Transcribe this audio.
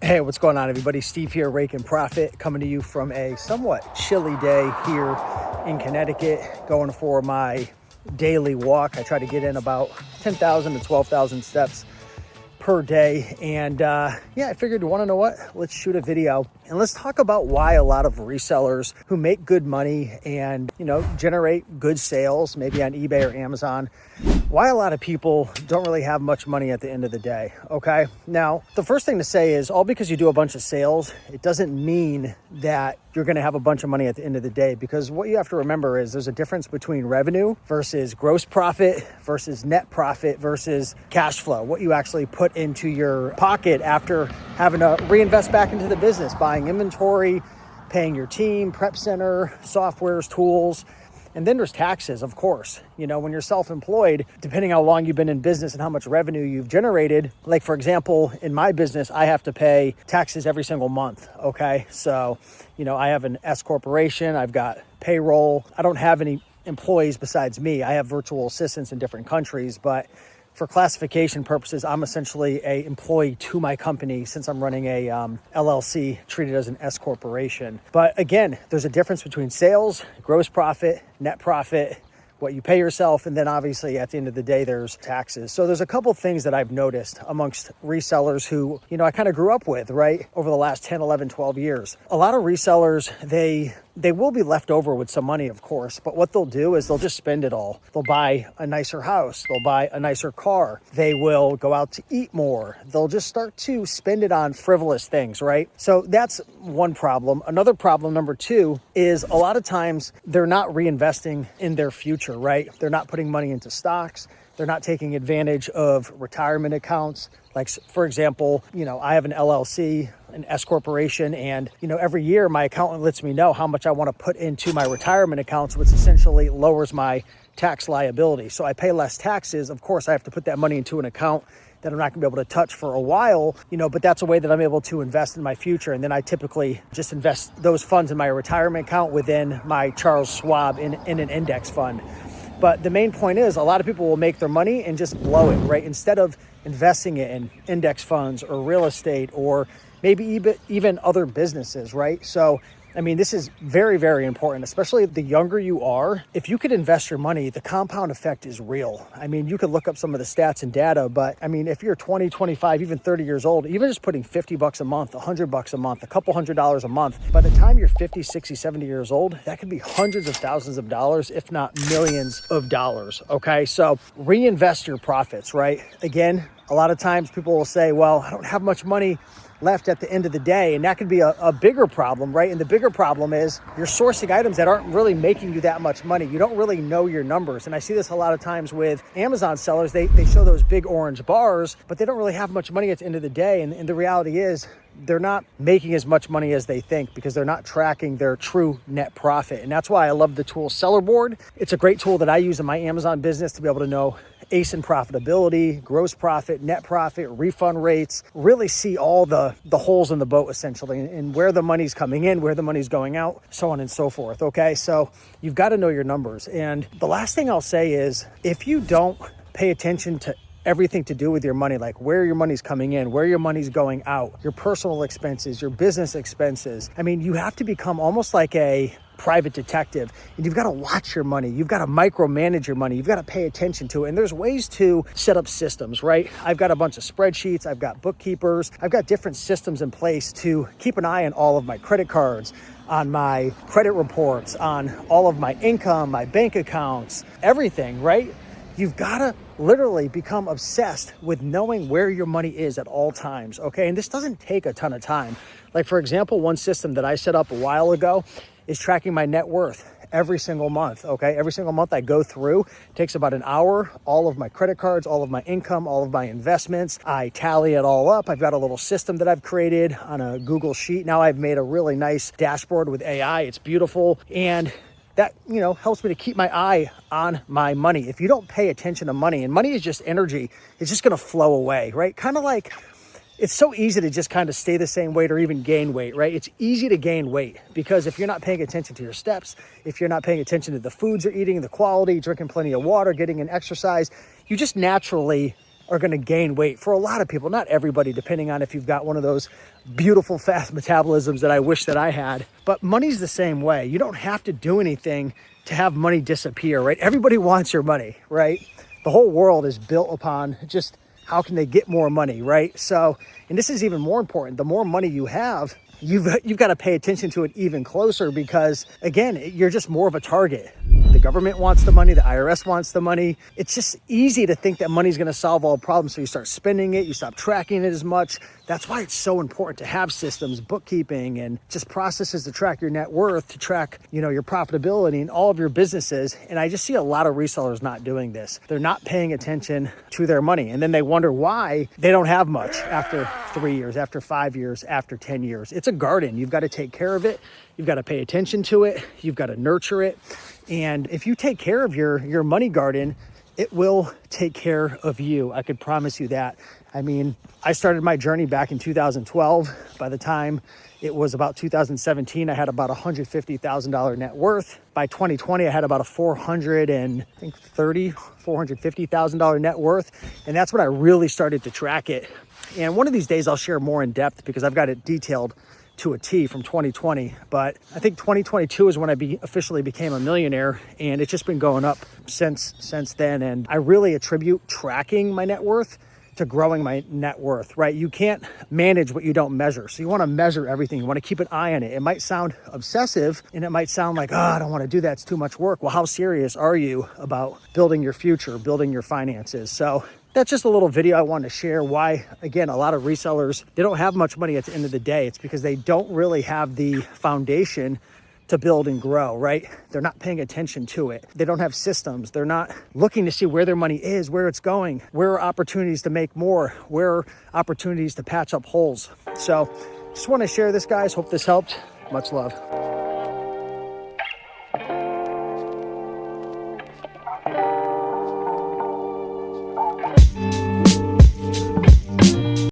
Hey, what's going on, everybody? Steve here, Rake and Profit, coming to you from a somewhat chilly day here in Connecticut, going for my daily walk. I try to get in about 10,000 to 12,000 steps per day. And I figured, you want to know what? Let's shoot a video and let's talk about why a lot of resellers who make good money and, generate good sales, maybe on eBay or Amazon, why a lot of people don't really have much money at the end of the day, okay? Now, the first thing to say is all because you do a bunch of sales, it doesn't mean that you're gonna have a bunch of money at the end of the day, because what you have to remember is there's a difference between revenue versus gross profit versus net profit versus cash flow, what you actually put into your pocket after having to reinvest back into the business, buying inventory, paying your team, prep center, softwares, tools. And then there's taxes, of course. When you're self-employed, depending how long you've been in business and how much revenue you've generated, like for example, in my business, I have to pay taxes every single month, okay? So, I have an S corporation, I've got payroll. I don't have any employees besides me. I have virtual assistants in different countries, but for classification purposes, I'm essentially an employee to my company since I'm running a LLC treated as an S corporation. But again, there's a difference between sales, gross profit, net profit, what you pay yourself, and then obviously at the end of the day, there's taxes. So there's a couple things that I've noticed amongst resellers who, I kind of grew up with, right, over the last 10, 11, 12 years. A lot of resellers, they will be left over with some money, of course, but what they'll do is they'll just spend it all. They'll buy a nicer house. They'll buy a nicer car. They will go out to eat more. They'll just start to spend it on frivolous things, right? So that's one problem. Another problem, number two, is a lot of times they're not reinvesting in their future, right? They're not putting money into stocks. They're not taking advantage of retirement accounts. Like, for example, I have an LLC, an S corporation, and, every year my accountant lets me know how much I want to put into my retirement accounts, which essentially lowers my tax liability. So I pay less taxes. Of course, I have to put that money into an account that I'm not gonna be able to touch for a while, but that's a way that I'm able to invest in my future. And then I typically just invest those funds in my retirement account within my Charles Schwab in an index fund. But the main point is a lot of people will make their money and just blow it, right? Instead of investing it in index funds or real estate or maybe even other businesses, right? So, this is very, very important, especially the younger you are. If you could invest your money, the compound effect is real. You could look up some of the stats and data, but if you're 20, 25, even 30 years old, even just putting $50 a month, $100 a month, a couple $100 a month, by the time you're 50, 60, 70 years old, that could be hundreds of thousands of dollars, if not millions of dollars, okay? So reinvest your profits, right? Again, a lot of times people will say, well, I don't have much money left at the end of the day. And that could be a bigger problem, right? And the bigger problem is you're sourcing items that aren't really making you that much money. You don't really know your numbers. And I see this a lot of times with Amazon sellers. They show those big orange bars, but they don't really have much money at the end of the day. And the reality is they're not making as much money as they think because they're not tracking their true net profit. And that's why I love the tool Seller Board. It's a great tool that I use in my Amazon business to be able to know ASIN profitability, gross profit, net profit, refund rates, really see all the holes in the boat essentially, and where the money's coming in, where the money's going out, so on and so forth, okay? So you've got to know your numbers. And the last thing I'll say is if you don't pay attention to everything to do with your money, like where your money's coming in, where your money's going out, your personal expenses, your business expenses, you have to become almost like a private detective, and you've got to watch your money. You've got to micromanage your money. You've got to pay attention to it. And there's ways to set up systems, right? I've got a bunch of spreadsheets. I've got bookkeepers. I've got different systems in place to keep an eye on all of my credit cards, on my credit reports, on all of my income, my bank accounts, everything, right? You've got to literally become obsessed with knowing where your money is at all times, okay? And this doesn't take a ton of time. Like, for example, one system that I set up a while ago is tracking my net worth every single month, okay? Every single month I go through, it takes about an hour, all of my credit cards, all of my income, all of my investments. I tally it all up. I've got a little system that I've created on a Google Sheet. Now I've made a really nice dashboard with AI. It's beautiful. And that, helps me to keep my eye on my money. If you don't pay attention to money, and money is just energy, it's just going to flow away, right? Kind of like, it's so easy to just kind of stay the same weight or even gain weight, right? It's easy to gain weight because if you're not paying attention to your steps, if you're not paying attention to the foods you're eating, the quality, drinking plenty of water, getting an exercise, you just naturally are going to gain weight. For a lot of people, not everybody, depending on if you've got one of those beautiful fast metabolisms that I wish that I had. But money's the same way. You don't have to do anything to have money disappear, right? Everybody wants your money, right? The whole world is built upon just how can they get more money, right? So, and this is even more important. The more money you have, you've got to pay attention to it even closer, because again, you're just more of a target. The government wants the money, the IRS wants the money. It's just easy to think that money's going to solve all problems. So you start spending it, you stop tracking it as much. That's why it's so important to have systems, bookkeeping, and just processes to track your net worth, to track, your profitability and all of your businesses. And I just see a lot of resellers not doing this. They're not paying attention to their money. And then they wonder why they don't have much after 3 years, after 5 years, after 10 years. It's a garden. You've got to take care of it. You've got to pay attention to it. You've got to nurture it. And if you take care of your money garden, it will take care of you. I could promise you that. I mean, I started my journey back in 2012. By the time it was about 2017, I had about $150,000 net worth. By 2020, I had about a $450,000 net worth. And that's when I really started to track it. And one of these days I'll share more in depth, because I've got it detailed to a T from 2020. But I think 2022 is when I officially became a millionaire, and it's just been going up since then. And I really attribute tracking my net worth to growing my net worth, right? You can't manage what you don't measure. So you want to measure everything. You want to keep an eye on it. It might sound obsessive, and it might sound like, I don't want to do that. It's too much work. Well, how serious are you about building your future, building your finances? So that's just a little video I wanted to share why, again, a lot of resellers, they don't have much money at the end of the day. It's because they don't really have the foundation to build and grow, right? They're not paying attention to it. They don't have systems. They're not looking to see where their money is, where it's going, where are opportunities to make more, where are opportunities to patch up holes. So just want to share this, guys. Hope this helped. Much love.